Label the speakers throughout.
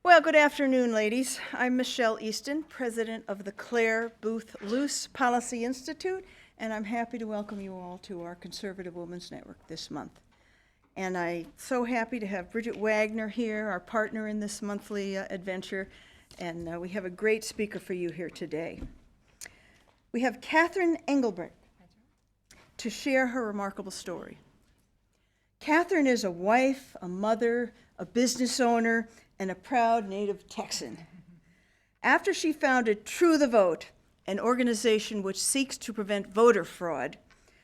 Speaker 1: Well, good afternoon, ladies. I'm Michelle Easton, president of the Claire Booth Luce Policy Institute, and I'm happy to welcome you all to our Conservative Women's Network this month. And I'm so happy to have Bridget Wagner here, our partner in this monthly adventure, and we have a great speaker for you here today. We have Catherine Engelbrecht to share her remarkable story. Catherine is a wife, a mother, a business owner, and a proud native Texan. After she founded True the Vote, an organization which seeks to prevent voter fraud,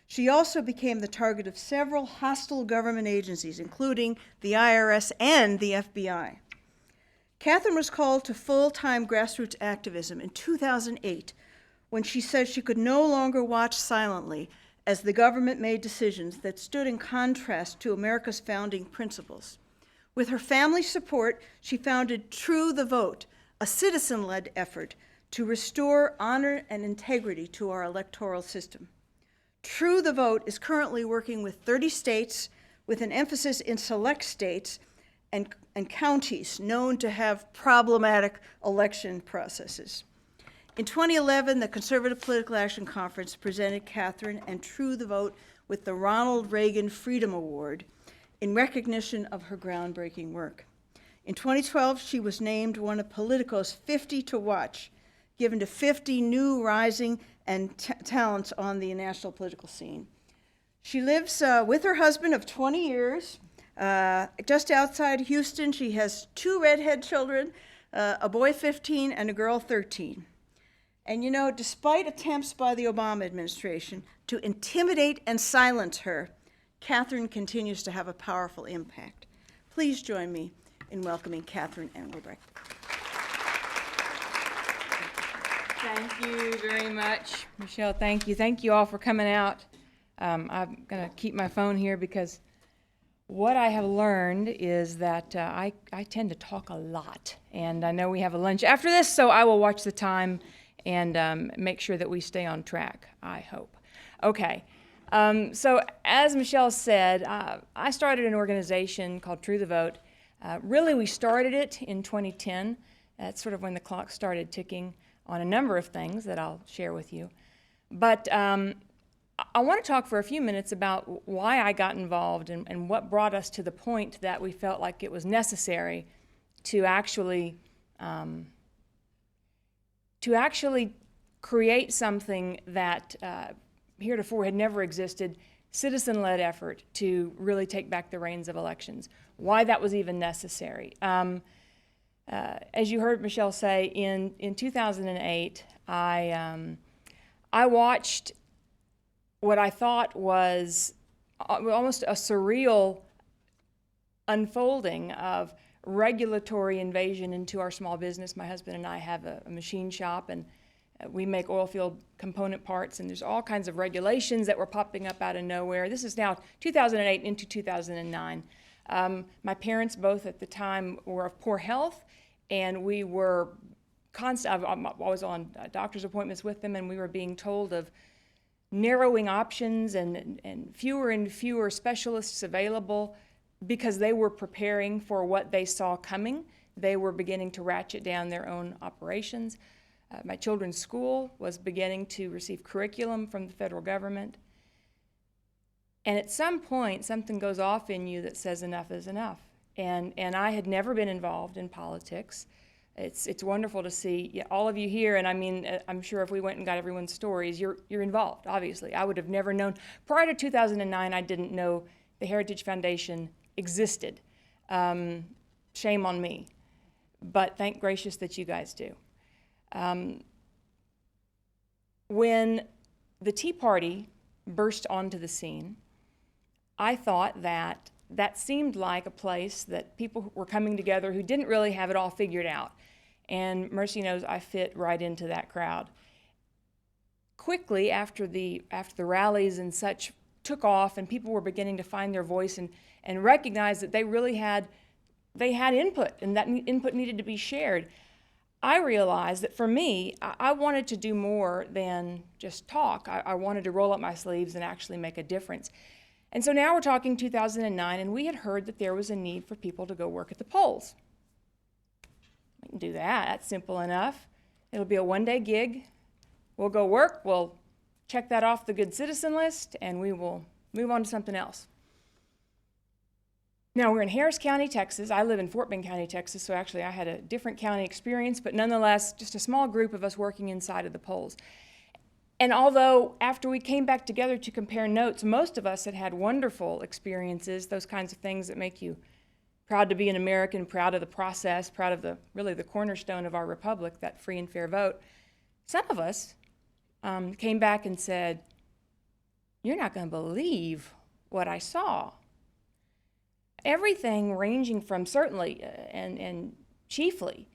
Speaker 1: she also became the target of several hostile government agencies, including the IRS and the FBI. Catherine was called to full-time grassroots activism in 2008 when she said she could no longer watch silently as the government made decisions that stood in contrast to America's founding principles. With her family's support, she founded True the Vote, a citizen-led effort to restore honor and integrity to our electoral system. True the Vote is currently working with 30 states with an emphasis in select states and counties known to have problematic election processes. In 2011, the Conservative Political Action Conference presented Catherine and True the Vote with the Ronald Reagan Freedom Award in recognition of her groundbreaking work. In 2012, she was named one of Politico's 50 to watch, given to 50 new rising and talents on the national political scene. She lives with her husband of 20 years, just outside Houston. She has 2 redhead children, a boy 15 and a girl 13. And you know, despite attempts by the Obama administration to intimidate and silence her, Catherine continues to have a powerful impact. Please join me in welcoming Catherine Engelbrecht.
Speaker 2: Thank you very much, Michelle. Thank you. Thank you all for coming out. I'm going to keep my phone here because what I have learned is that I tend to talk a lot. And I know we have a lunch after this, so I will watch the time and make sure that we stay on track, I hope. Okay. So as Michelle said, I started an organization called True the Vote. Really, we started it in 2010. That's sort of when the clock started ticking on a number of things that I'll share with you. But I want to talk for a few minutes about why I got involved and what brought us to the point that we felt like it was necessary to actually create something that heretofore had never existed, citizen-led effort to really take back the reins of elections, why that was even necessary. As you heard Michelle say, in 2008, I watched what I thought was almost a surreal unfolding of regulatory invasion into our small business. My husband and I have a machine shop, and we make oil field component parts, and there's all kinds of regulations that were popping up out of nowhere. This is now 2008 into 2009. My parents both at the time were of poor health, and we were constant. I was on doctor's appointments with them, and we were being told of narrowing options and fewer specialists available because they were preparing for what they saw coming. They were beginning to ratchet down their own operations. My children's school was beginning to receive curriculum from the federal government. And at some point, something goes off in you that says enough is enough. And I had never been involved in politics. It's wonderful to see all of you here, and I mean, I'm sure if we went and got everyone's stories, you're involved, obviously. I would have never known. Prior to 2009, I didn't know the Heritage Foundation existed. Shame on me. But thank gracious that you guys do. When the Tea Party burst onto the scene, I thought that seemed like a place that people were coming together who didn't really have it all figured out. And mercy knows I fit right into that crowd. Quickly after the rallies and such took off and people were beginning to find their voice and recognize that they really had input and that input needed to be shared, I realized that for me, I wanted to do more than just talk. I wanted to roll up my sleeves and actually make a difference. And so now we're talking 2009, and we had heard that there was a need for people to go work at the polls. We can do that. That's simple enough. It'll be a one-day gig. We'll go work. We'll check that off the good citizen list, and we will move on to something else. Now, we're in Harris County, Texas. I live in Fort Bend County, Texas, so actually I had a different county experience, but nonetheless, just a small group of us working inside of the polls. And although after we came back together to compare notes, most of us had had wonderful experiences, those kinds of things that make you proud to be an American, proud of the process, proud of really the cornerstone of our republic, that free and fair vote. Some of us came back and said, "You're not going to believe what I saw." Everything ranging from certainly and chiefly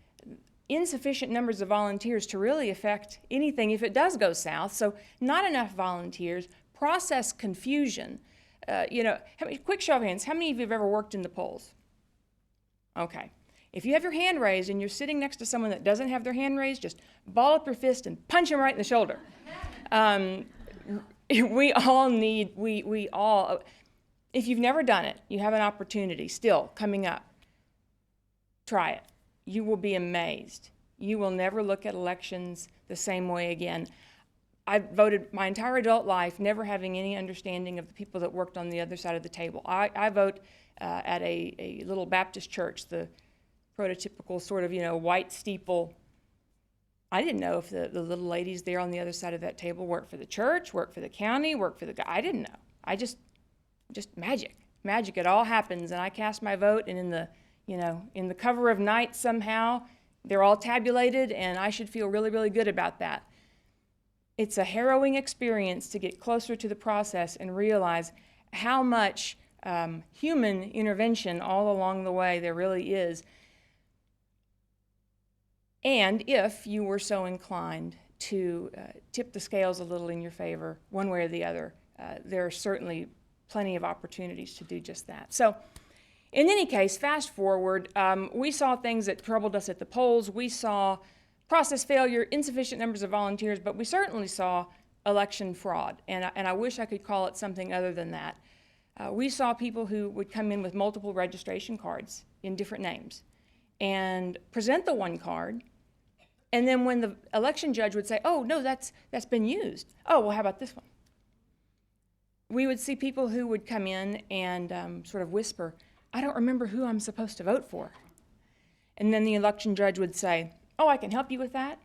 Speaker 2: insufficient numbers of volunteers to really affect anything if it does go south. So not enough volunteers, process confusion. Quick show of hands, how many of you have ever worked in the polls? Okay. If you have your hand raised and you're sitting next to someone that doesn't have their hand raised, just ball up your fist and punch them right in the shoulder. We all, if you've never done it, you have an opportunity still coming up. Try it. You will be amazed. You will never look at elections the same way again. I've voted my entire adult life, never having any understanding of the people that worked on the other side of the table. I vote at a little Baptist church, the prototypical sort of, white steeple. I didn't know if the little ladies there on the other side of that table worked for the church, worked for the county, worked for the guy. I didn't know. I just magic. It all happens, and I cast my vote, and in the cover of night somehow, they're all tabulated, and I should feel really, really good about that. It's a harrowing experience to get closer to the process and realize how much human intervention all along the way there really is. And if you were so inclined to tip the scales a little in your favor, one way or the other, there are certainly plenty of opportunities to do just that. So, in any case, fast forward, we saw things that troubled us at the polls. We saw process failure, insufficient numbers of volunteers, but we certainly saw election fraud, and I wish I could call it something other than that. We saw people who would come in with multiple registration cards in different names and present the one card, and then when the election judge would say, "Oh, no, that's been used. Oh, well, how about this one?" We would see people who would come in and sort of whisper, "I don't remember who I'm supposed to vote for." And then the election judge would say, "Oh, I can help you with that."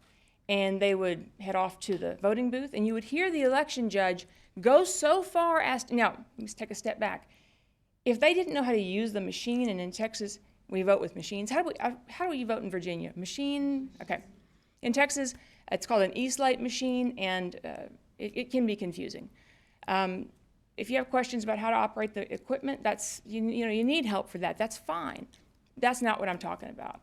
Speaker 2: And they would head off to the voting booth, and you would hear the election judge go so far as to, now, let's take a step back. If they didn't know how to use the machine, and in Texas, we vote with machines. How do you vote in Virginia? Machine? Okay. In Texas, it's called an e-slate machine, and it can be confusing. If you have questions about how to operate the equipment, you need help for that. That's fine. That's not what I'm talking about.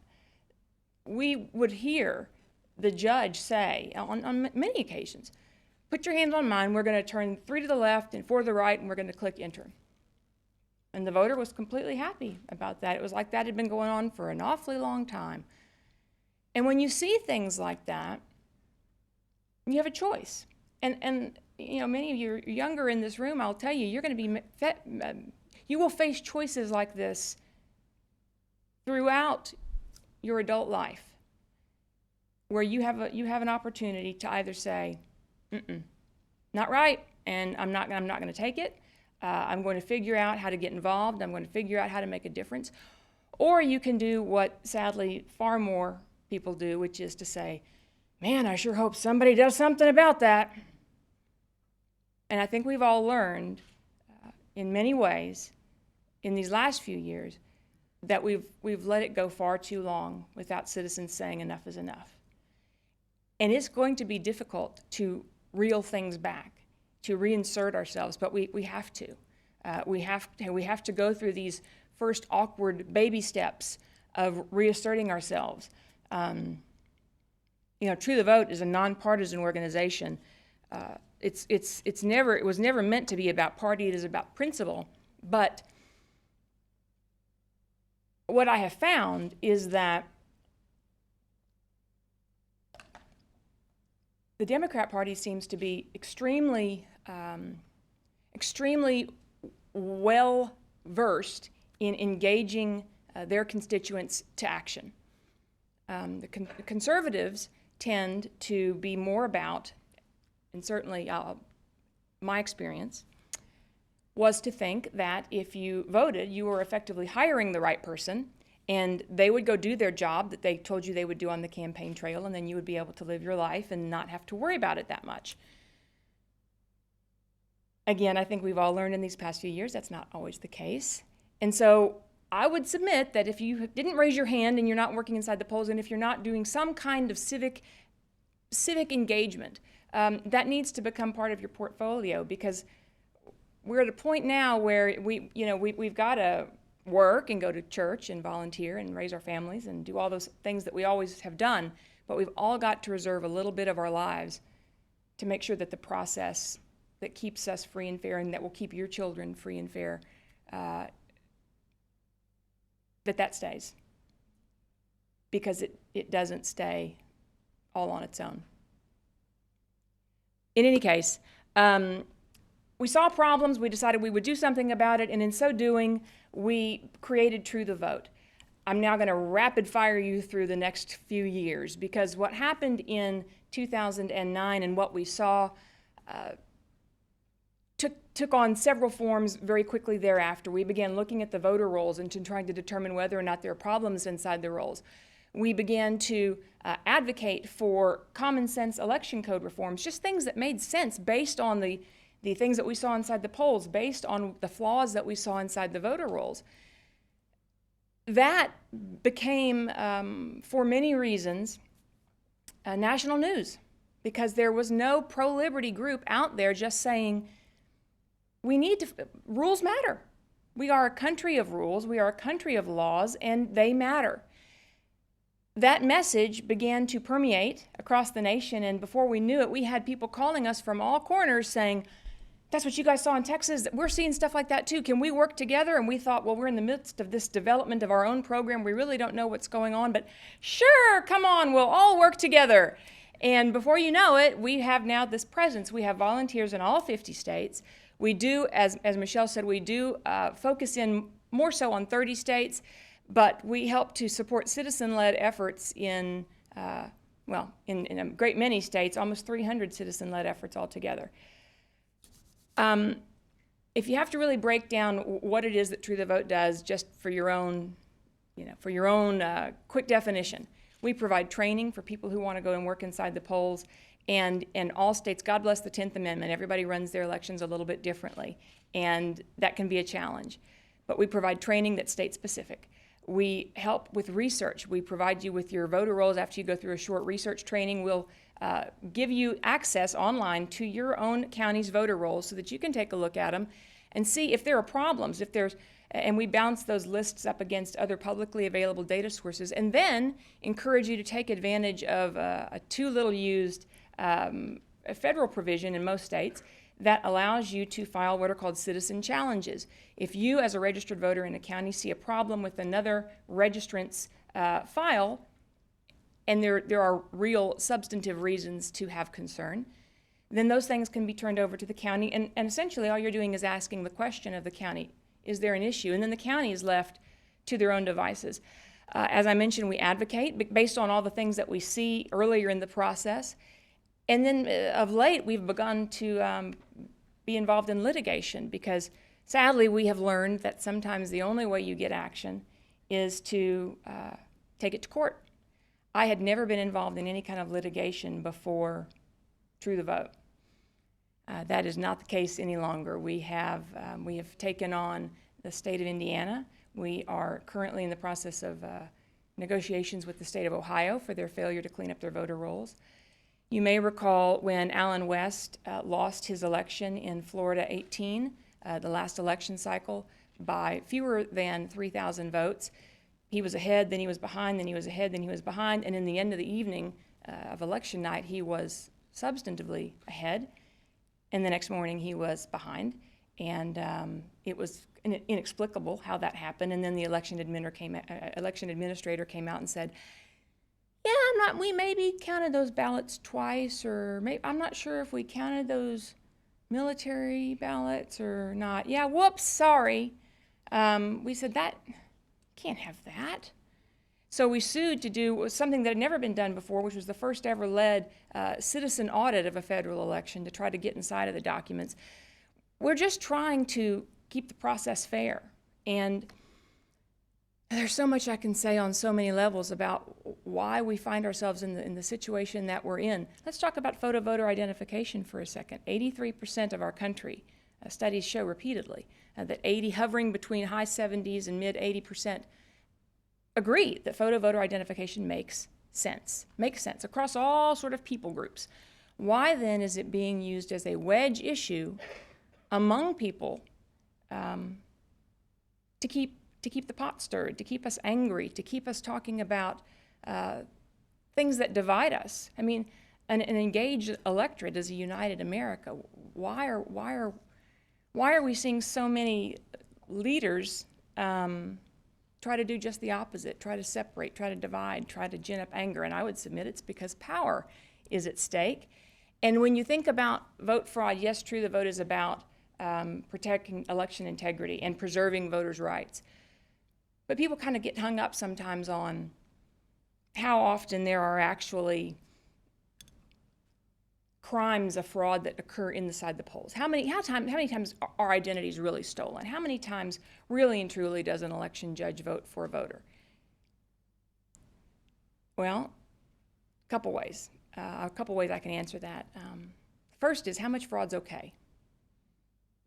Speaker 2: We would hear the judge say on many occasions, "Put your hands on mine. We're going to turn 3 to the left and 4 to the right, and we're going to click enter." And the voter was completely happy about that. It was like that had been going on for an awfully long time. And when you see things like that, you have a choice. And many of you are younger in this room. I'll tell you, you're going to be you will face choices like this throughout your adult life, where you have an opportunity to either say, "Not right," and I'm not going to take it. I'm going to figure out how to get involved. I'm going to figure out how to make a difference. Or you can do what, sadly, far more people do, which is to say, "Man, I sure hope somebody does something about that." And I think we've all learned, in many ways, in these last few years, that we've let it go far too long without citizens saying enough is enough. And it's going to be difficult to reel things back, to reinsert ourselves, but we have to. We have to go through these first awkward baby steps of reasserting ourselves. True the Vote is a nonpartisan organization. It was never meant to be about party. It is about principle. But what I have found is that the Democrat Party seems to be extremely well versed in engaging their constituents to action. The conservatives tend to be more about, and certainly my experience was to think that if you voted, you were effectively hiring the right person, and they would go do their job that they told you they would do on the campaign trail, and then you would be able to live your life and not have to worry about it that much. Again, I think we've all learned in these past few years that's not always the case. And so I would submit that if you didn't raise your hand and you're not working inside the polls, and if you're not doing some kind of civic engagement, that needs to become part of your portfolio, because we're at a point now where we've got to work and go to church and volunteer and raise our families and do all those things that we always have done, but we've all got to reserve a little bit of our lives to make sure that the process that keeps us free and fair, and that will keep your children free and fair, that stays, because it doesn't stay all on its own. In any case, we saw problems, we decided we would do something about it, and in so doing, we created True the Vote. I'm now going to rapid fire you through the next few years, because what happened in 2009 and what we saw took on several forms very quickly thereafter. We began looking at the voter rolls and trying to determine whether or not there are problems inside the rolls. We began to advocate for common sense election code reforms, just things that made sense based on the things that we saw inside the polls, based on the flaws that we saw inside the voter rolls. That became, for many reasons, national news, because there was no pro-liberty group out there just saying, rules matter. We are a country of rules, we are a country of laws, and they matter. That message began to permeate across the nation, and before we knew it, we had people calling us from all corners saying, that's what you guys saw in Texas, we're seeing stuff like that too, can we work together? And we thought, well, we're in the midst of this development of our own program, we really don't know what's going on, but sure, come on, we'll all work together. And before you know it, we have now this presence. We have volunteers in all 50 states. We do, as Michelle said, we do focus in more so on 30 states, but we help to support citizen-led efforts in a great many states, almost 300 citizen-led efforts altogether. If you have to really break down what it is that True the Vote does, just for your own, quick definition, we provide training for people who want to go and work inside the polls. And in all states, God bless the 10th Amendment, everybody runs their elections a little bit differently, and that can be a challenge. But we provide training that's state-specific. We help with research. We provide you with your voter rolls after you go through a short research training. We'll give you access online to your own county's voter rolls so that you can take a look at them and see if there are problems, and we bounce those lists up against other publicly available data sources, and then encourage you to take advantage of a too little used a federal provision in most states that allows you to file what are called citizen challenges. If you, as a registered voter in a county, see a problem with another registrant's file, and there are real substantive reasons to have concern, then those things can be turned over to the county, and essentially all you're doing is asking the question of the county, is there an issue? And then the county is left to their own devices. As I mentioned, we advocate based on all the things that we see earlier in the process. And then of late, we've begun to be involved in litigation, because sadly, we have learned that sometimes the only way you get action is to take it to court. I had never been involved in any kind of litigation before True the Vote. That is not the case any longer. We have taken on the state of Indiana. We are currently in the process of negotiations with the state of Ohio for their failure to clean up their voter rolls. You may recall when Alan West lost his election in Florida 18, the last election cycle, by fewer than 3,000 votes. He was ahead, then he was behind, then he was ahead, then he was behind, and in the end of the evening of election night, he was substantively ahead, and the next morning he was behind, and it was inexplicable how that happened. And then the election administrator came out and said, yeah, we maybe counted those ballots twice, or I'm not sure if we counted those military ballots or not. Yeah, whoops, sorry. We said, that can't have that. So we sued to do something that had never been done before, which was the first ever led citizen audit of a federal election to try to get inside of the documents. We're just trying to keep the process fair. And there's so much I can say on so many levels about why we find ourselves in the situation that we're in. Let's talk about photo voter identification for a second. 83% of our country, studies show repeatedly, that hovering between high 70s and mid 80%, agree that photo voter identification makes sense across all sort of people groups. Why then is it being used as a wedge issue among people to keep the pot stirred, to keep us angry, to keep us talking about things that divide us? I mean, an engaged electorate is a united America. Why are we seeing so many leaders try to do just the opposite, try to separate, try to divide, try to gin up anger? And I would submit it's because power is at stake. And when you think about vote fraud, yes, true, the vote is about protecting election integrity and preserving voters' rights. But people kind of get hung up sometimes on how often there are actually crimes of fraud that occur inside the polls. How many times are identities really stolen? How many times really and truly does an election judge vote for a voter? Well, a couple ways I can answer that. First is, how much fraud's okay?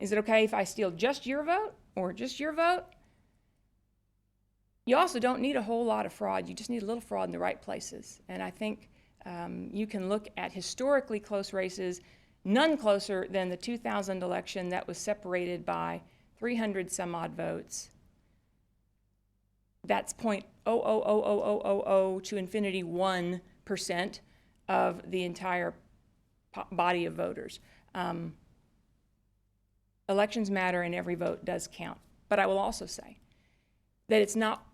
Speaker 2: Is it okay if I steal just your vote or just your vote? You also don't need a whole lot of fraud. You just need a little fraud in the right places. And I think you can look at historically close races, none closer than the 2000 election that was separated by 300 some odd votes. That's 0.0000000 to infinity 1% of the entire body of voters. Elections matter and every vote does count. But I will also say that it's not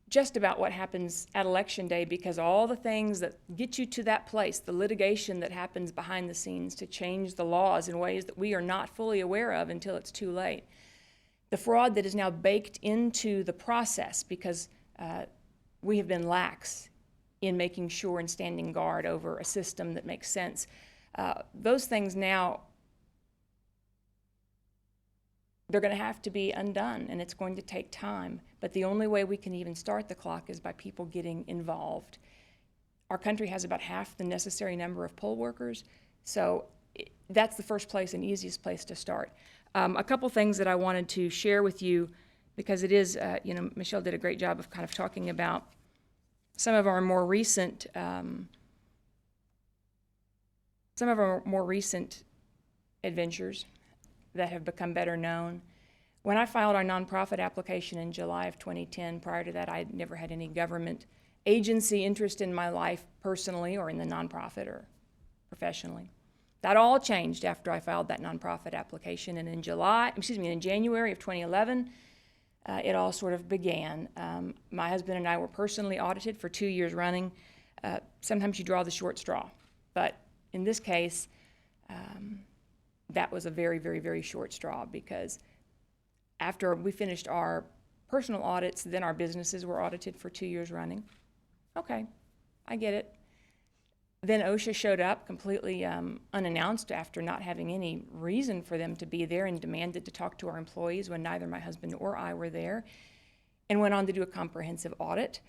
Speaker 2: just about what happens at election day, because all the things that get you to that place, the litigation that happens behind the scenes to change the laws in ways that we are not fully aware of until it's too late. The fraud that is now baked into the process because we have been lax in making sure and standing guard over a system that makes sense. Those things now, they're going to have to be undone, and it's going to take time. But the only way we can even start the clock is by people getting involved. Our country has about half the necessary number of poll workers, so that's the first place and easiest place to start. A couple things that I wanted to share with you, because it is, Michelle did a great job of kind of talking about some of our more recent adventures that have become better known. When I filed our nonprofit application in July of 2010, prior to that, I had never had any government agency interest in my life personally or in the nonprofit or professionally. That all changed after I filed that nonprofit application, and in January of 2011, it all sort of began. My husband and I were personally audited for 2 years running. Sometimes you draw the short straw, but in this case, that was a very, very, very short straw, because after we finished our personal audits, then our businesses were audited for 2 years running. Okay, I get it. Then OSHA showed up completely unannounced after not having any reason for them to be there, and demanded to talk to our employees when neither my husband or I were there, and went on to do a comprehensive audit.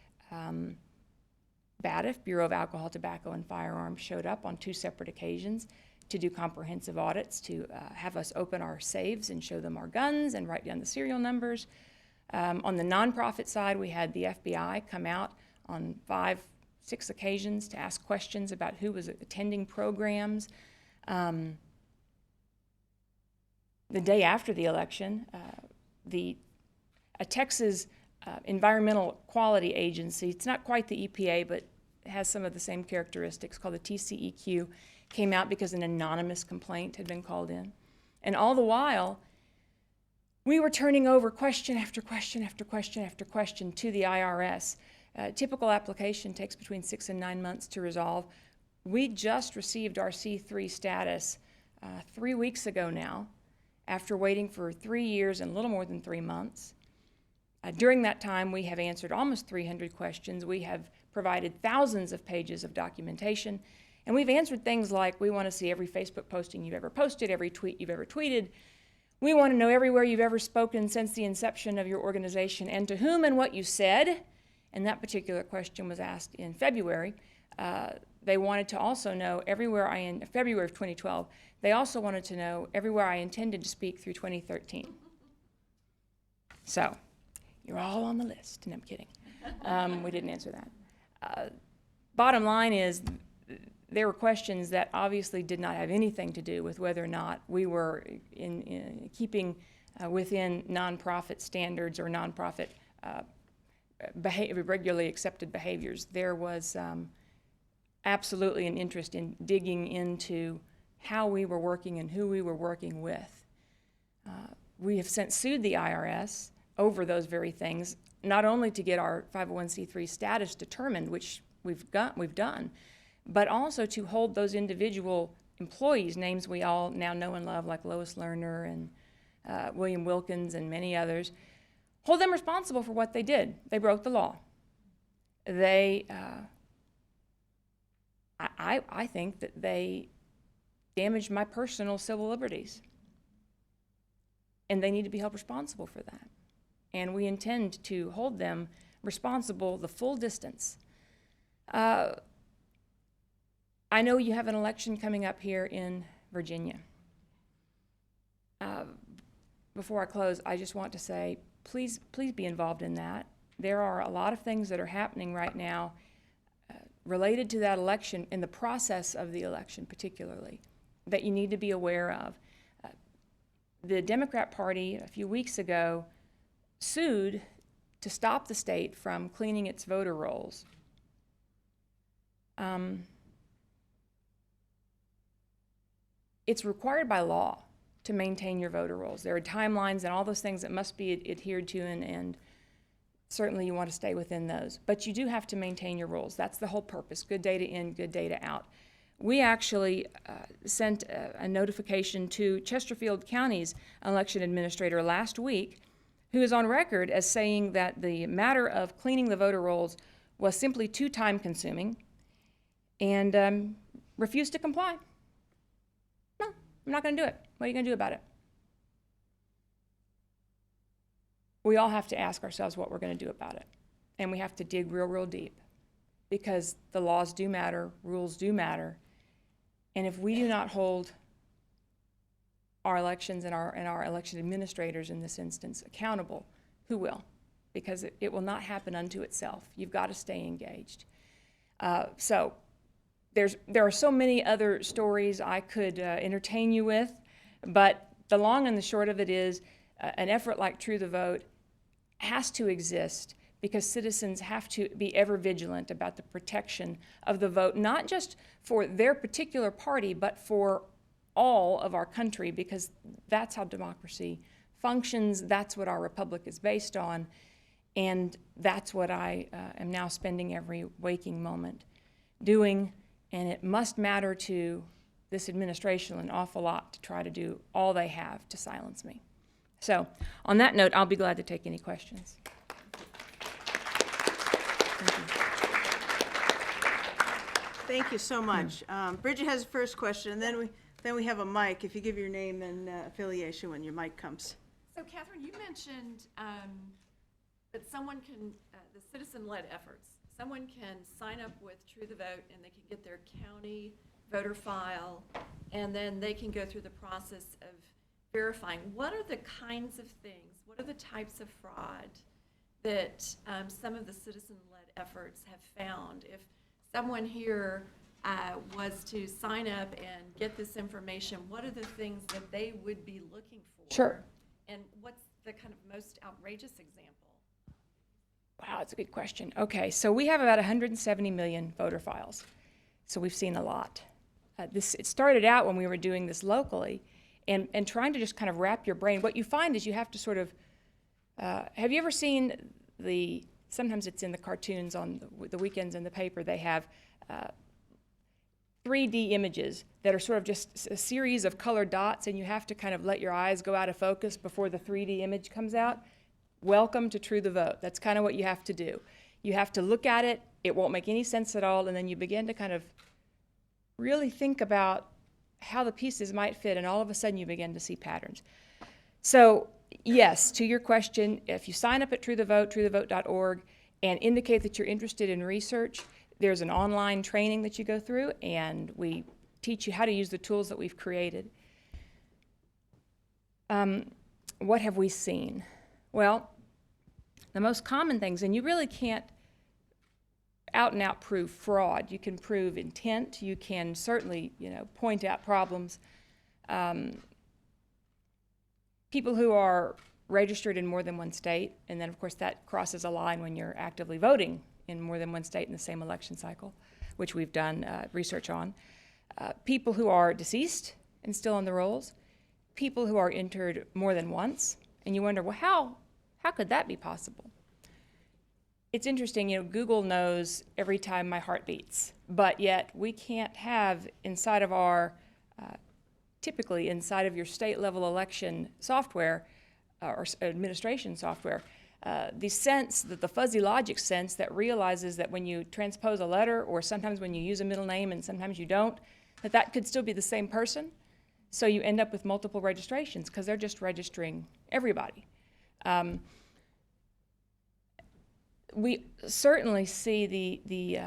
Speaker 2: BATF, Bureau of Alcohol, Tobacco, and Firearms, showed up on 2 separate occasions to do comprehensive audits, to have us open our safes and show them our guns and write down the serial numbers. On the nonprofit side, we had the FBI come out on 5-6 occasions to ask questions about who was attending programs. The day after the election, a Texas environmental quality agency, it's not quite the EPA, but it has some of the same characteristics, called the TCEQ, came out because an anonymous complaint had been called in. And all the while, we were turning over question after question after question after question to the IRS. Typical application takes between 6 and 9 months to resolve. We just received our C3 status 3 weeks ago now, after waiting for 3 years and a little more than 3 months. During that time, we have answered almost 300 questions. We have provided thousands of pages of documentation, and we've answered things like, we want to see every Facebook posting you've ever posted, every tweet you've ever tweeted. We want to know everywhere you've ever spoken since the inception of your organization and to whom and what you said. And that particular question was asked in February. They wanted to also know everywhere in February of 2012, they also wanted to know everywhere I intended to speak through 2013. So, you're all on the list. No, I'm kidding. We didn't answer that. Bottom line is, there were questions that obviously did not have anything to do with whether or not we were in keeping within nonprofit standards or nonprofit regularly accepted behaviors. There was absolutely an interest in digging into how we were working and who we were working with. We have since sued the IRS over those very things, not only to get our 501c3 status determined, which we've done, but also to hold those individual employees, names we all now know and love, like Lois Lerner and William Wilkins and many others, hold them responsible for what they did. They broke the law. They, I think that they damaged my personal civil liberties, and they need to be held responsible for that. And we intend to hold them responsible the full distance. I know you have an election coming up here in Virginia. Before I close, I just want to say, please be involved in that. There are a lot of things that are happening right now related to that election, in the process of the election particularly, that you need to be aware of. The Democrat Party a few weeks ago sued to stop the state from cleaning its voter rolls. It's required by law to maintain your voter rolls. There are timelines and all those things that must be adhered to, and certainly you want to stay within those. But you do have to maintain your rolls. That's the whole purpose. Good data in, good data out. We actually sent a notification to Chesterfield County's election administrator last week, who is on record as saying that the matter of cleaning the voter rolls was simply too time-consuming, and refused to comply. No, I'm not going to do it. What are you going to do about it? We all have to ask ourselves what we're going to do about it. And we have to dig real, real deep, because the laws do matter, rules do matter. And if we do not hold our elections and our election administrators in this instance accountable, who will? Because it will not happen unto itself. You've got to stay engaged. So there are so many other stories I could entertain you with, but the long and the short of it is an effort like True the Vote has to exist because citizens have to be ever vigilant about the protection of the vote, not just for their particular party, but for all of our country, because that's how democracy functions. That's what our republic is based on, and that's what I am now spending every waking moment doing, and it must matter to this administration an awful lot to try to do all they have to silence me. So on that note, I'll be glad to take any questions.
Speaker 1: Thank you so much. Bridget has the first question, and then we have a mic. If you give your name and affiliation when your mic comes.
Speaker 3: So, Catherine, you mentioned that someone can, the citizen-led efforts, someone can sign up with True the Vote and they can get their county voter file, and then they can go through the process of verifying. What are the kinds of things, what are the types of fraud that some of the citizen-led efforts have found? If someone here was to sign up and get this information, what are the things that they would be looking for?
Speaker 2: Sure.
Speaker 3: And what's the kind of most outrageous example?
Speaker 2: Wow, that's a good question. Okay, so we have about 170 million voter files. So we've seen a lot. It started out when we were doing this locally and trying to just kind of wrap your brain. What you find is you have to sort of, have you ever seen sometimes it's in the cartoons on the weekends in the paper, they have 3D images that are sort of just a series of colored dots, and you have to kind of let your eyes go out of focus before the 3D image comes out. welcome to True the Vote. That's kind of what you have to do. You have to look at it, it won't make any sense at all, and then you begin to kind of really think about how the pieces might fit, and all of a sudden you begin to see patterns. So yes, to your question, if you sign up at True the Vote, truethevote.org, and indicate that you're interested in research, there's an online training that you go through, and we teach you how to use the tools that we've created. What have we seen? Well, the most common things, and you really can't out and out prove fraud. You can prove intent. You can certainly, point out problems. People who are registered in more than one state, and then of course that crosses a line when you're actively voting in more than one state in the same election cycle, which we've done research on. People who are deceased and still on the rolls. People who are entered more than once, and you wonder, well, how could that be possible? It's interesting, Google knows every time my heart beats, but yet we can't have inside of our, typically inside of your state level election software or administration software, the sense, that the fuzzy logic sense that realizes that when you transpose a letter, or sometimes when you use a middle name and sometimes you don't, that could still be the same person. So you end up with multiple registrations because they're just registering everybody. We certainly see the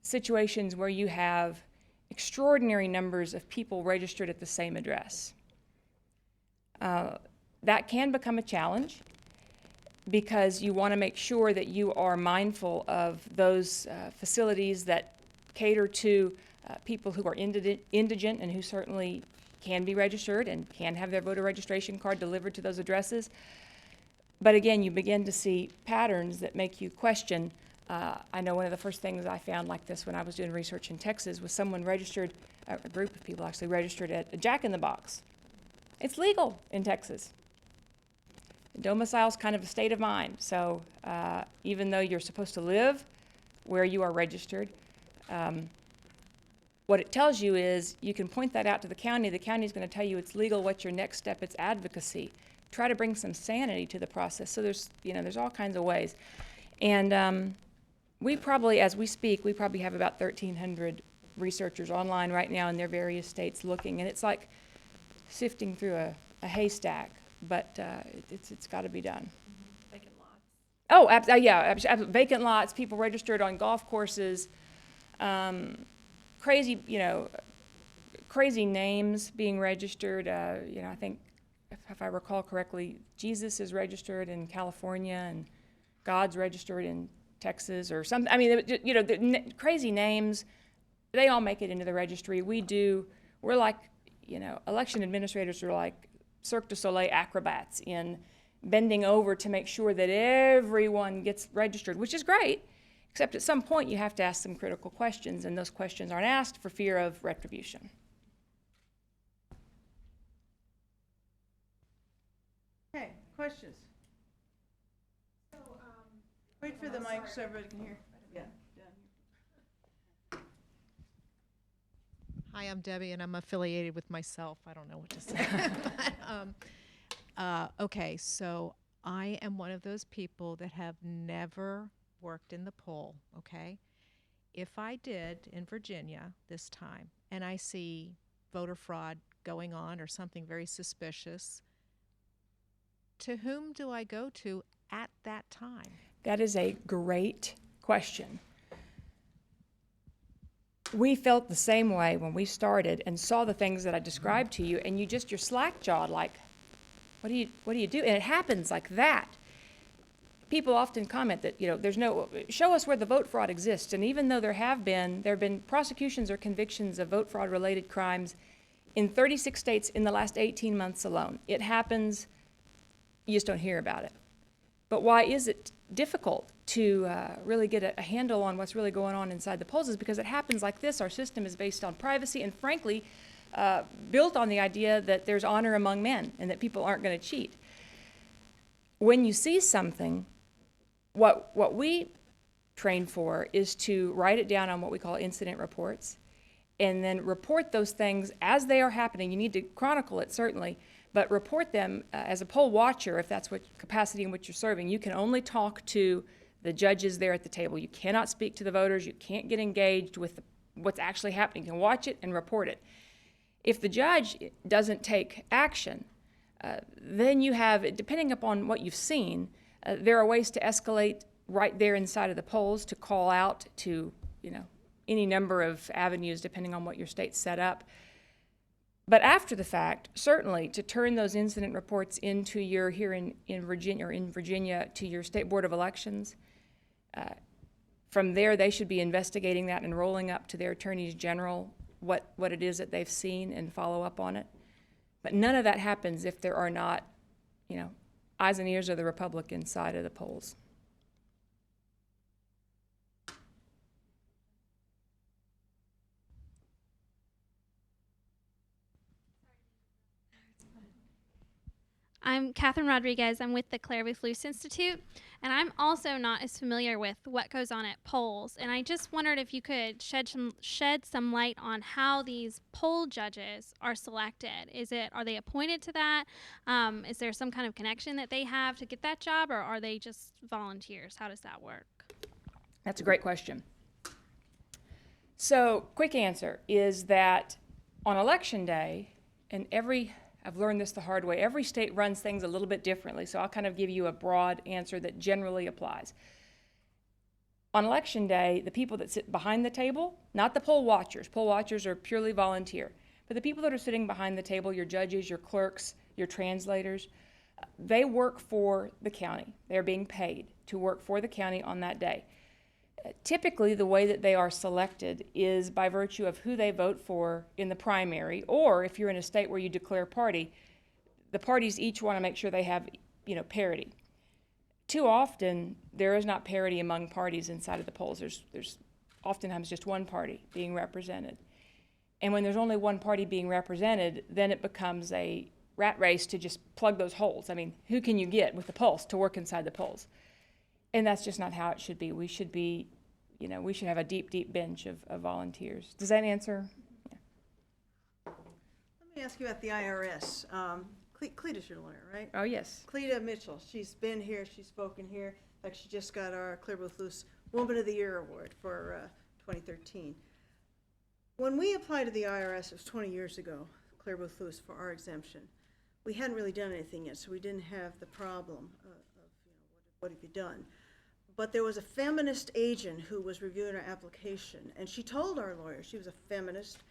Speaker 2: situations where you have extraordinary numbers of people registered at the same address. That can become a challenge because you want to make sure that you are mindful of those facilities that cater to people who are indigent and who certainly can be registered and can have their voter registration card delivered to those addresses. But again, you begin to see patterns that make you question. I know one of the first things I found like this when I was doing research in Texas was someone registered, a group of people actually registered at a Jack in the Box. It's legal in Texas. Domicile's kind of a state of mind. So even though you're supposed to live where you are registered, what it tells you is you can point that out to the county. The county is going to tell you it's legal. What's your next step? It's advocacy. Try to bring some sanity to the process. So there's all kinds of ways. And we probably, as we speak, we probably have about 1,300 researchers online right now in their various states looking. And it's like sifting through a haystack, but it's got to be done.
Speaker 3: Vacant lots.
Speaker 2: Oh, yeah, vacant lots, people registered on golf courses, crazy names being registered. I think, if I recall correctly, Jesus is registered in California and God's registered in Texas or something. I mean, the crazy names, they all make it into the registry. We're like, election administrators are like Cirque du Soleil acrobats in bending over to make sure that everyone gets registered, which is great, except at some point you have to ask some critical questions, and those questions aren't asked for fear of retribution.
Speaker 1: Okay, questions? Wait for the mic so everybody can hear. Yeah, down here.
Speaker 4: Hi, I'm Debbie, and I'm affiliated with myself. I don't know what to say. Okay, so I am one of those people that have never worked in the poll, okay? If I did in Virginia this time, and I see voter fraud going on or something very suspicious, to whom do I go to at that time?
Speaker 2: That is a great question. We felt the same way when we started and saw the things that I described to you, and you're slack-jawed, like, what do you do? And it happens like that. People often comment that, show us where the vote fraud exists. And even though there have been prosecutions or convictions of vote fraud related crimes in 36 states in the last 18 months alone. It happens, you just don't hear about it. But why is it difficult to really get a handle on what's really going on inside the polls? Is because it happens like this. Our system is based on privacy and, frankly, built on the idea that there's honor among men and that people aren't going to cheat. When you see something, what we train for is to write it down on what we call incident reports and then report those things as they are happening. You need to chronicle it, certainly, but report them as a poll watcher, if that's what capacity in which you're serving. You can only talk to the judges there at the table. You cannot speak to the voters. You can't get engaged with what's actually happening. You can watch it and report it. If the judge doesn't take action, then you have, depending upon what you've seen, there are ways to escalate right there inside of the polls, to call out to, any number of avenues depending on what your state's set up. But after the fact, certainly to turn those incident reports into your, here in Virginia, to your State Board of Elections. From there, they should be investigating that and rolling up to their attorneys general what it is that they've seen and follow up on it. But none of that happens if there are not, eyes and ears of the Republican side of the polls.
Speaker 5: I'm Catherine Rodriguez. I'm with the Claire Booth Luce Institute, and I'm also not as familiar with what goes on at polls. And I just wondered if you could shed some light on how these poll judges are selected. Are they appointed to that? Is there some kind of connection that they have to get that job, or are they just volunteers? How does that work?
Speaker 2: That's a great question. So, quick answer is that on Election Day, and I've learned this the hard way. Every state runs things a little bit differently, so I'll kind of give you a broad answer that generally applies. On Election Day, the people that sit behind the table, not the poll watchers are purely volunteer, but the people that are sitting behind the table, your judges, your clerks, your translators, they work for the county. They're being paid to work for the county on that day. Typically, the way that they are selected is by virtue of who they vote for in the primary, or if you're in a state where you declare party, the parties each want to make sure they have, parity. Too often, there is not parity among parties inside of the polls. There's oftentimes just one party being represented. And when there's only one party being represented, then it becomes a rat race to just plug those holes. I mean, who can you get with the polls to work inside the polls? And that's just not how it should be. We should be, we should have a deep, deep bench of volunteers. Does that answer? Yeah.
Speaker 1: Let me ask you about the IRS. Cleta's your lawyer, right?
Speaker 2: Oh, yes.
Speaker 1: Cleta Mitchell, she's been here, she's spoken here. In fact, she just got our Claire Booth Luce Woman of the Year Award for 2013. When we applied to the IRS, it was 20 years ago, Claire Booth Luce, for our exemption. We hadn't really done anything yet, so we didn't have the problem of what have you done. But there was a feminist agent who was reviewing our application, and she told our lawyer she was a feminist,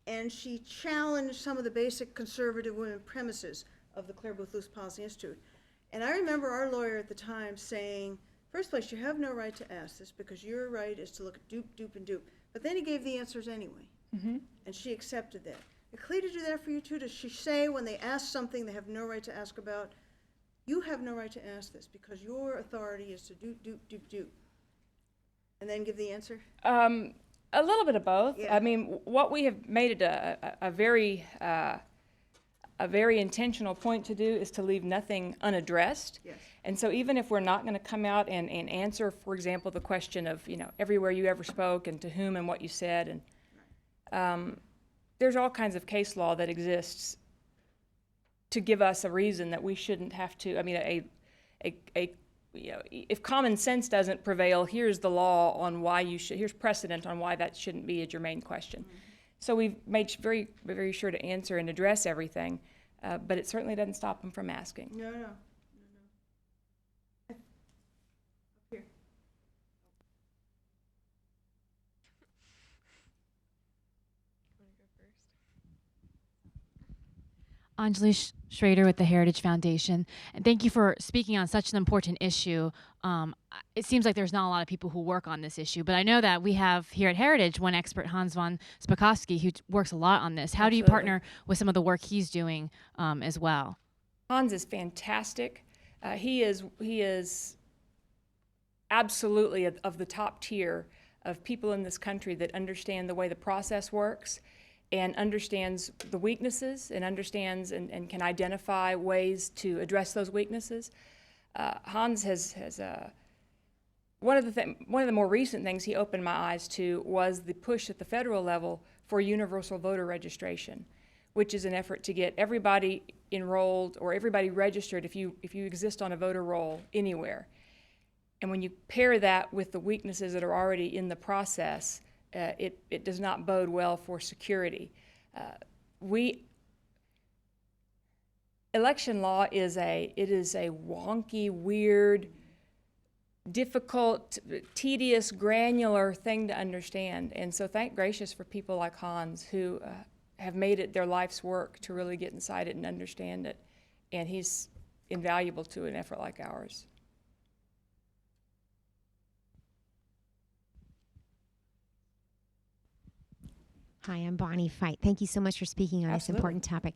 Speaker 1: and she challenged some of the basic conservative women premises of the Claire Booth Luce Policy Institute. And I remember our lawyer at the time saying, first place, you have no right to ask this because your right is to look at dupe, dupe, and dupe. But then he gave the answers anyway, and she accepted that. Did Cleta do that for you too? Does she say when they ask something they have no right to ask about, you have no right to ask this because your authority is to dupe, dupe, dupe, dupe, and then give the answer?
Speaker 2: A little bit of both.
Speaker 1: Yeah.
Speaker 2: I mean, what we have made it a very intentional point to do is to leave nothing unaddressed.
Speaker 1: Yes.
Speaker 2: And so even if we're not going to come out and answer, for example, the question of, everywhere you ever spoke and to whom and what you said, and there's all kinds of case law that exists to give us a reason that we shouldn't have to. I mean, if common sense doesn't prevail, here's the law on why you should. Here's precedent on why that shouldn't be a germane question. So we've made very, very sure to answer and address everything, but it certainly doesn't stop them from asking.
Speaker 1: No. Up here.
Speaker 6: Anjali Schrader with the Heritage Foundation, and thank you for speaking on such an important issue. It seems like there's not a lot of people who work on this issue, but I know that we have here at Heritage one expert, Hans von Spakowski, who works a lot on this. How do you partner with some of the work he's doing as well?
Speaker 2: Hans is fantastic. He is absolutely of the top tier of people in this country that understand the way the process works and understands the weaknesses and understands and can identify ways to address those weaknesses. Hans has one of the more recent things he opened my eyes to was the push at the federal level for universal voter registration, which is an effort to get everybody enrolled or everybody registered if you exist on a voter roll anywhere. And when you pair that with the weaknesses that are already in the process, it does not bode well for security. Election law is a wonky, weird, difficult, tedious, granular thing to understand. And so thank gracious for people like Hans who have made it their life's work to really get inside it and understand it. And he's invaluable to an effort like ours.
Speaker 7: Hi, I'm Bonnie Fight. Thank you so much for speaking on this
Speaker 2: Absolutely.
Speaker 7: important topic.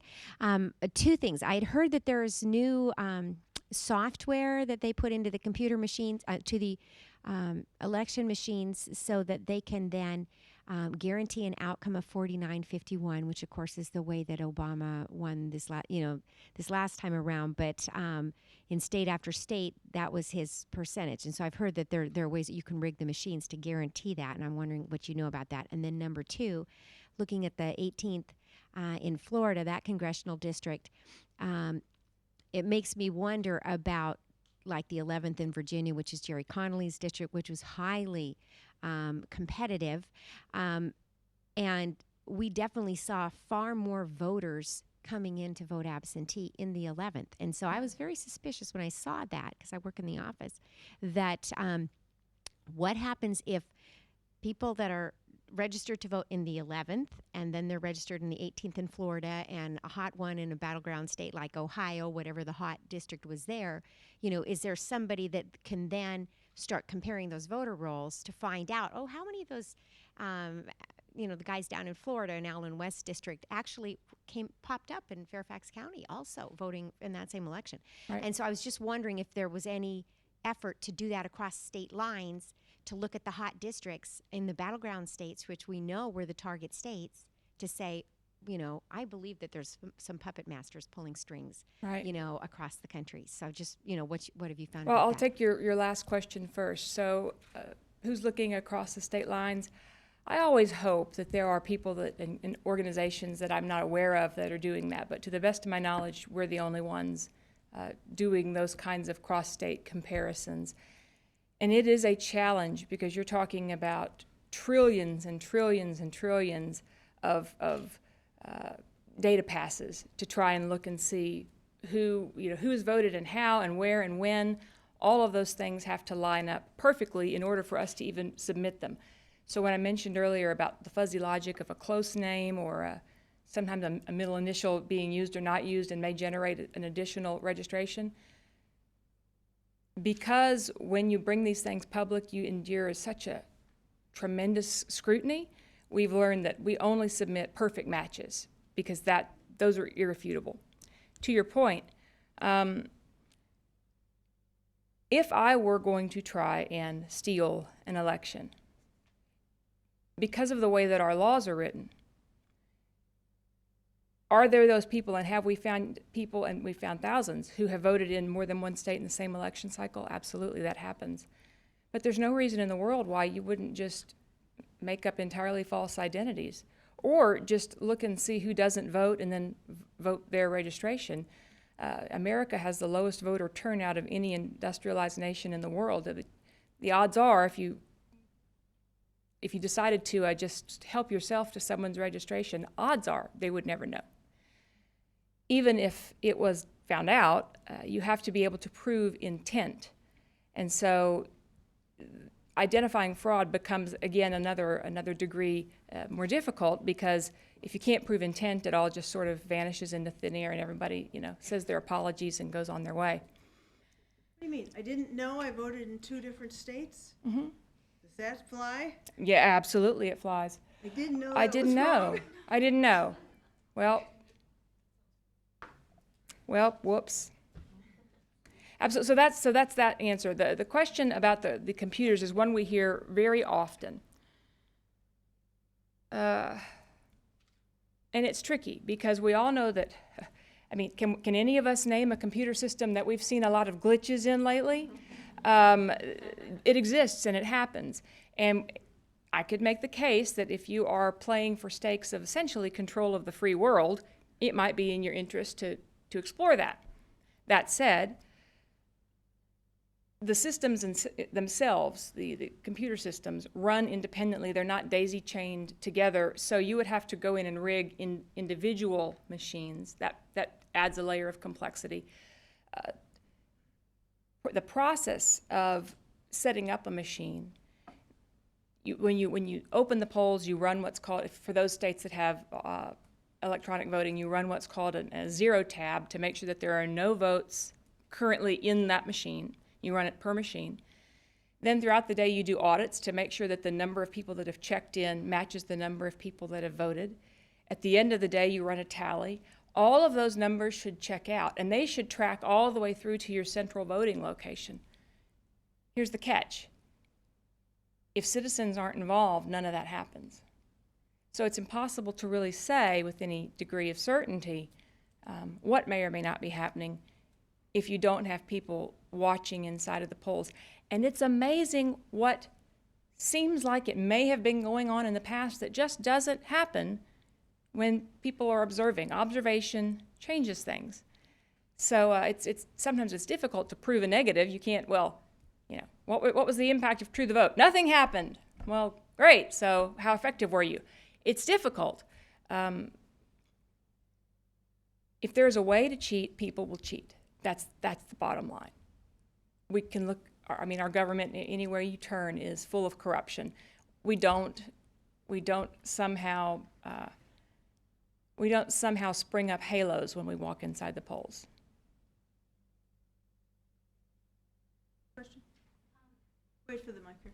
Speaker 7: Two things. I had heard that there's new software that they put into the computer machines, to the election machines, so that they can then guarantee an outcome of 49-51, which of course is the way that Obama won this last time around. But in state after state, that was his percentage. And so I've heard that there are ways that you can rig the machines to guarantee that. And I'm wondering what you know about that. And then number two, looking at the 18th in Florida, that congressional district, it makes me wonder about like the 11th in Virginia, which is Jerry Connolly's district, which was highly competitive. And we definitely saw far more voters coming in to vote absentee in the 11th. And so I was very suspicious when I saw that, because I work in the office, that what happens if people that are registered to vote in the 11th and then they're registered in the 18th in Florida and a hot one in a battleground state like Ohio, whatever the hot district was there, is there somebody that can then start comparing those voter rolls to find out, oh, how many of those, the guys down in Florida in Allen West District actually popped up in Fairfax County also voting in that same election.
Speaker 2: Right.
Speaker 7: And so I was just wondering if there was any effort to do that across state lines, to look at the hot districts in the battleground states, which we know were the target states, to say, I believe that there's some puppet masters pulling strings,
Speaker 2: Right.
Speaker 7: Across the country. So just, what have you found
Speaker 2: Well,
Speaker 7: about
Speaker 2: I'll
Speaker 7: that?
Speaker 2: take your last question first. So who's looking across the state lines? I always hope that there are people that in organizations that I'm not aware of that are doing that. But to the best of my knowledge, we're the only ones doing those kinds of cross-state comparisons. And it is a challenge because you're talking about trillions and trillions and trillions of data passes to try and look and see who has voted and how and where and when. All of those things have to line up perfectly in order for us to even submit them. So when I mentioned earlier about the fuzzy logic of a close name or sometimes a middle initial being used or not used and may generate an additional registration, because when you bring these things public, you endure such a tremendous scrutiny, we've learned that we only submit perfect matches because those are irrefutable. To your point, if I were going to try and steal an election, because of the way that our laws are written, are there those people, and have we found people, and we found thousands, who have voted in more than one state in the same election cycle? Absolutely, that happens. But there's no reason in the world why you wouldn't just make up entirely false identities, or just look and see who doesn't vote and then vote their registration. America has the lowest voter turnout of any industrialized nation in the world. The odds are, if you decided to just help yourself to someone's registration, odds are they would never know. Even if it was found out, you have to be able to prove intent. And so identifying fraud becomes, again, another degree more difficult, because if you can't prove intent, it all just sort of vanishes into thin air and everybody, says their apologies and goes on their way.
Speaker 1: What do you mean? I didn't know I voted in 2 different states?
Speaker 2: Mm-hmm.
Speaker 1: Does that fly?
Speaker 2: Yeah, absolutely, it flies.
Speaker 1: I didn't know
Speaker 2: I
Speaker 1: that
Speaker 2: didn't
Speaker 1: was
Speaker 2: know.
Speaker 1: wrong.
Speaker 2: I didn't know. Well, whoops. Absolutely. So that's that answer. The question about the computers is one we hear very often. And it's tricky because we all know that, can any of us name a computer system that we've seen a lot of glitches in lately? It exists and it happens. And I could make the case that if you are playing for stakes of essentially control of the free world, it might be in your interest to to explore that. That said, the systems themselves, the computer systems, run independently. They're not daisy-chained together, so you would have to go in and rig in individual machines. That adds a layer of complexity. The process of setting up a machine, when you open the polls, you run what's called, for those states that have electronic voting, you run what's called a zero tab to make sure that there are no votes currently in that machine. You run it per machine. Then throughout the day, you do audits to make sure that the number of people that have checked in matches the number of people that have voted. At the end of the day, you run a tally. All of those numbers should check out, and they should track all the way through to your central voting location. Here's the catch. If citizens aren't involved, none of that happens. So it's impossible to really say with any degree of certainty what may or may not be happening if you don't have people watching inside of the polls. And it's amazing what seems like it may have been going on in the past that just doesn't happen when people are observing. Observation changes things. So sometimes it's difficult to prove a negative. You can't, well, you know, what was the impact of True the Vote? Nothing happened. Well, great, so how effective were you? It's difficult. If there's a way to cheat, people will cheat. That's the bottom line. We can look, I mean, our government, anywhere you turn, is full of corruption. We don't somehow spring up halos when we walk inside the polls.
Speaker 1: Question? Wait for the mic here.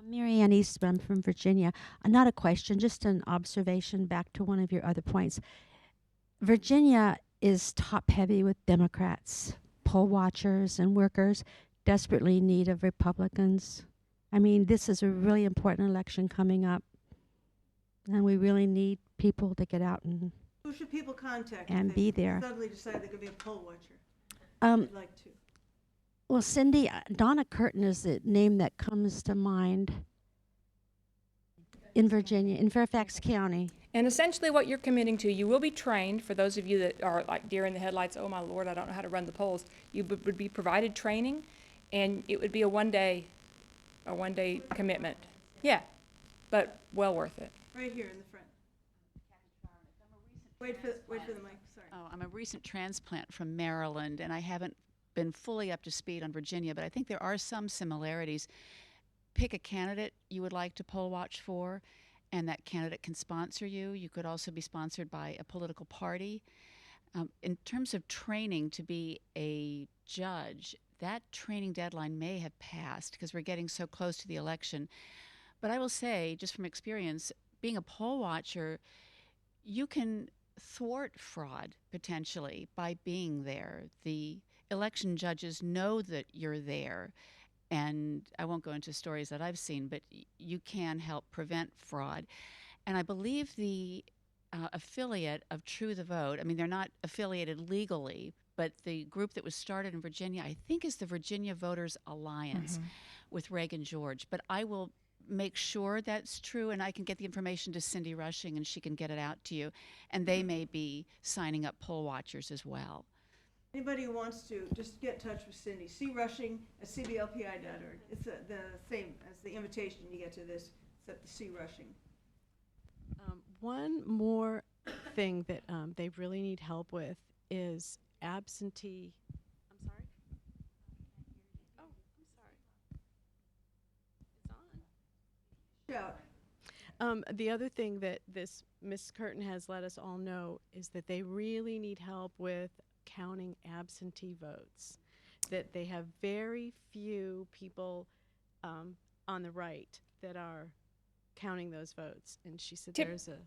Speaker 8: Mary Ann Eastman from Virginia. Not a question, just an observation back to one of your other points. Virginia is top-heavy with Democrats. Poll watchers and workers desperately in need of Republicans. I mean, this is a really important election coming up, and we really need people to get out and
Speaker 1: Who should people contact
Speaker 8: and
Speaker 1: if
Speaker 8: be
Speaker 1: they
Speaker 8: there.
Speaker 1: suddenly decide they're going to be a poll watcher?
Speaker 8: Um,
Speaker 1: I'd like to.
Speaker 8: Well, Cindy, Donna Curtin is the name that comes to mind in Virginia, in Fairfax County.
Speaker 2: And essentially what you're committing to, you will be trained. For those of you that are like deer in the headlights, oh my Lord, I don't know how to run the polls, you would be provided training, and it would be a one-day commitment. Yeah, but well worth it.
Speaker 1: Right here in the front. Wait for the mic, sorry.
Speaker 9: Oh, I'm a recent transplant from Maryland, and I haven't been fully up to speed on Virginia, but I think there are some similarities. Pick a candidate you would like to poll watch for, and that candidate can sponsor you. You could also be sponsored by a political party. In terms of training to be a judge, that training deadline may have passed because we're getting so close to the election. But I will say, just from experience, being a poll watcher, you can thwart fraud potentially by being there. The election judges know that you're there, and I won't go into stories that I've seen, but you can help prevent fraud. And I believe the affiliate of True the Vote, I mean, they're not affiliated legally, but the group that was started in Virginia, I think, is the Virginia Voters Alliance with Reagan George. But I will make sure that's true, and I can get the information to Cindy Rushing, and she can get it out to you. And they may be signing up poll watchers as well.
Speaker 1: Anybody who wants to, just get in touch with Cindy. crushing@cblpi.org. It's the same as the invitation you get to this, except the C Rushing.
Speaker 10: One more thing that they really need help with is absentee. I'm sorry? Oh, I'm sorry. It's on.
Speaker 1: Shout.
Speaker 10: The other thing that this Miss Curtin has let us all know is that they really need help with counting absentee votes. That they have very few people on the right that are counting those votes. And she said there's a...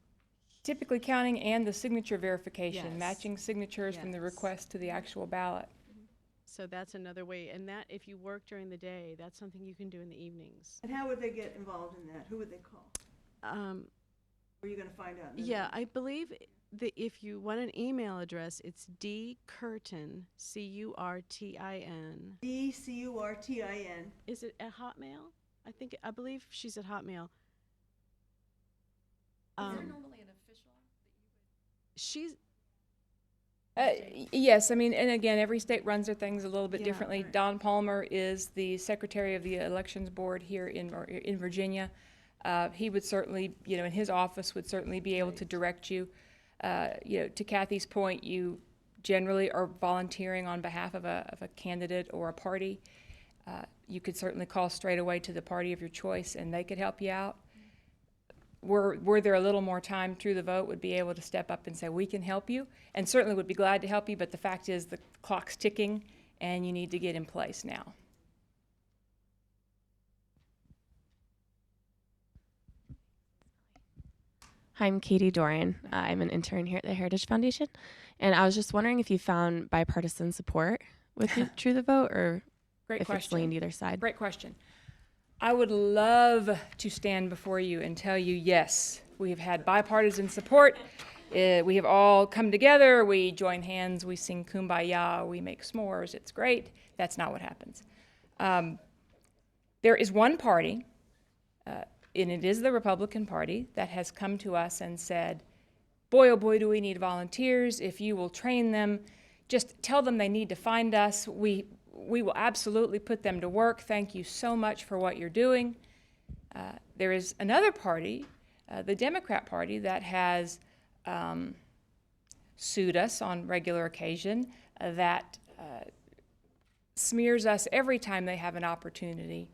Speaker 2: Typically counting and the signature verification,
Speaker 10: Yes.
Speaker 2: matching signatures from the
Speaker 10: Yes.
Speaker 2: request to the actual ballot.
Speaker 10: So that's another way. And that, if you work during the day, that's something you can do in the evenings.
Speaker 1: And how would they get involved in that? Who would they call? Were you going to find out?
Speaker 10: Yeah, I believe that if you want an email address, it's dcurtin, C-U-R-T-I-N.
Speaker 1: DCURTIN.
Speaker 10: Is it at Hotmail? I believe she's at Hotmail.
Speaker 3: Is there normally an official that you would?
Speaker 4: she's
Speaker 2: Yes, I mean, and again, every state runs their things a little bit
Speaker 10: Yeah,
Speaker 2: differently.
Speaker 10: right.
Speaker 2: Don Palmer is the secretary of the elections board here in Virginia. He would certainly, in his office would certainly be able to direct you. To Kathy's point, you generally are volunteering on behalf of a candidate or a party. You could certainly call straight away to the party of your choice, and they could help you out. Were there a little more time through the vote, would be able to step up and say, we can help you, and certainly would be glad to help you, but the fact is the clock's ticking, and you need to get in place now.
Speaker 11: Hi, I'm Katie Doran. I'm an intern here at the Heritage Foundation, and I was just wondering if you found bipartisan support with True the Vote, or
Speaker 2: Great
Speaker 11: if
Speaker 2: question.
Speaker 11: it's leaned either side.
Speaker 2: Great question. I would love to stand before you and tell you, yes, we have had bipartisan support. We have all come together. We join hands. We sing Kumbaya. We make s'mores. It's great. That's not what happens. There is one party, and it is the Republican Party, that has come to us and said, boy, oh boy, do we need volunteers. If you will train them, just tell them they need to find us. We will absolutely put them to work. Thank you so much for what you're doing. There is another party, the Democrat Party, that has sued us on regular occasion, that smears us every time they have an opportunity.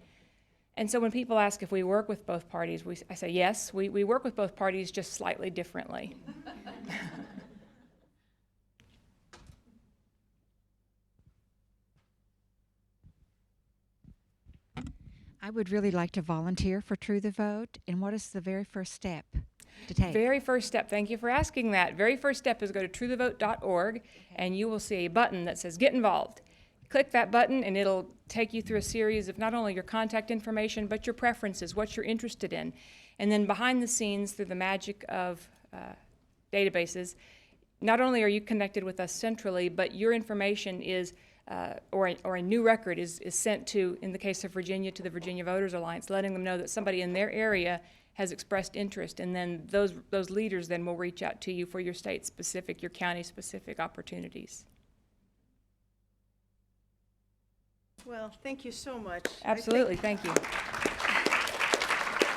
Speaker 2: And so when people ask if we work with both parties, I say, yes, we work with both parties, just slightly differently.
Speaker 12: I would really like to volunteer for True the Vote. And what is the very first step to take?
Speaker 2: Very first step, thank you for asking that. Very first step is go to truethevote.org, and you will see a button that says Get Involved. Click that button, and it'll take you through a series of not only your contact information, but your preferences, what you're interested in. And then behind the scenes, through the magic of databases, not only are you connected with us centrally, but your information is or a new record is sent to, in the case of Virginia, to the Virginia Voters Alliance, letting them know that somebody in their area has expressed interest, and then those leaders then will reach out to you for your state-specific, your county-specific opportunities.
Speaker 1: Well, thank you so much.
Speaker 2: Absolutely, thank you.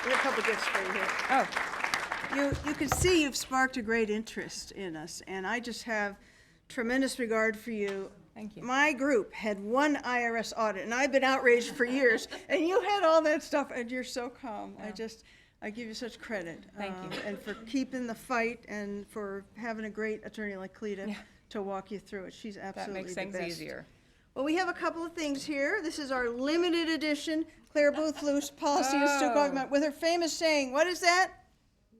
Speaker 1: We have a couple gifts for you here.
Speaker 2: Oh,
Speaker 1: You can see you've sparked a great interest in us, and I just have tremendous regard for you.
Speaker 2: thank you.
Speaker 1: My group had one IRS audit, and I've been outraged for years, and you had all that stuff, and you're so calm. I give you such credit.
Speaker 2: Thank you.
Speaker 1: And for keeping the fight, and for having a great attorney like Cleta to walk you through it. She's absolutely
Speaker 2: That makes things
Speaker 1: the best.
Speaker 2: easier.
Speaker 1: Well, we have a couple of things here. This is our limited edition Claire Booth Luce Policy Institute document with her famous saying. What is that?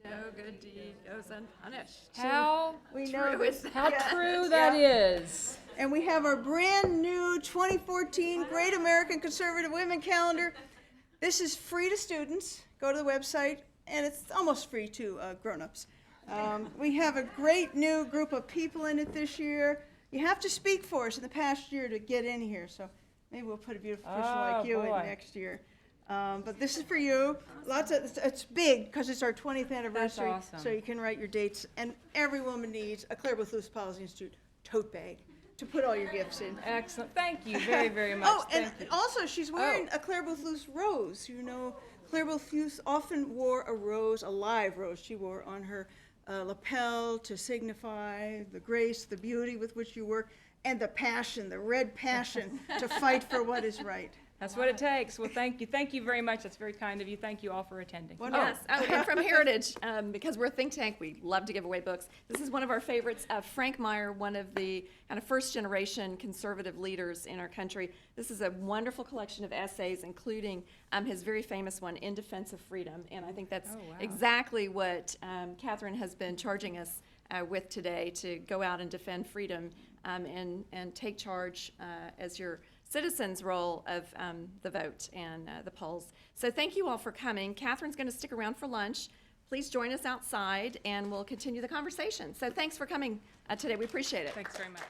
Speaker 3: No good deed goes unpunished.
Speaker 2: How
Speaker 1: We know
Speaker 3: True is
Speaker 2: how true that is.
Speaker 1: And we have our brand new 2014 Great American Conservative Women Calendar. This is free to students. Go to the website, and it's almost free to grown-ups. We have a great new group of people in it this year. You have to speak for us in the past year to get in here, so maybe we'll put a beautiful person like you in next year. But this is for you. It's big because it's our 20th anniversary.
Speaker 2: awesome.
Speaker 1: So you can write your dates, and every woman needs a Claire Booth Luce Policy Institute tote bag to put all your gifts in.
Speaker 2: Excellent. Thank you very, very much.
Speaker 1: Oh, and
Speaker 2: Thank you.
Speaker 1: also she's wearing a Claire Booth Luce rose. You know, Claire Booth Luce often wore a rose, a live rose she wore on her lapel to signify the grace, the beauty with which you work, and the passion, the red passion to fight for what is right.
Speaker 2: That's what it takes. Well, thank you. Thank you very much. That's very kind of you. Thank you all for attending.
Speaker 3: Yes, and from Heritage, because we're a think tank, we love to give away books. This is one of our favorites. Frank Meyer, one of the kind of first-generation conservative leaders in our country. This is a wonderful collection of essays, including his very famous one, In Defense of Freedom. And I think that's exactly what Catherine has been charging us with today, to go out and defend freedom and take charge as your citizens' role of the vote and the polls. So thank you all for coming. Catherine's going to stick around for lunch. Please join us outside, and we'll continue the conversation. So thanks for coming today. We appreciate it.
Speaker 2: Thanks very much.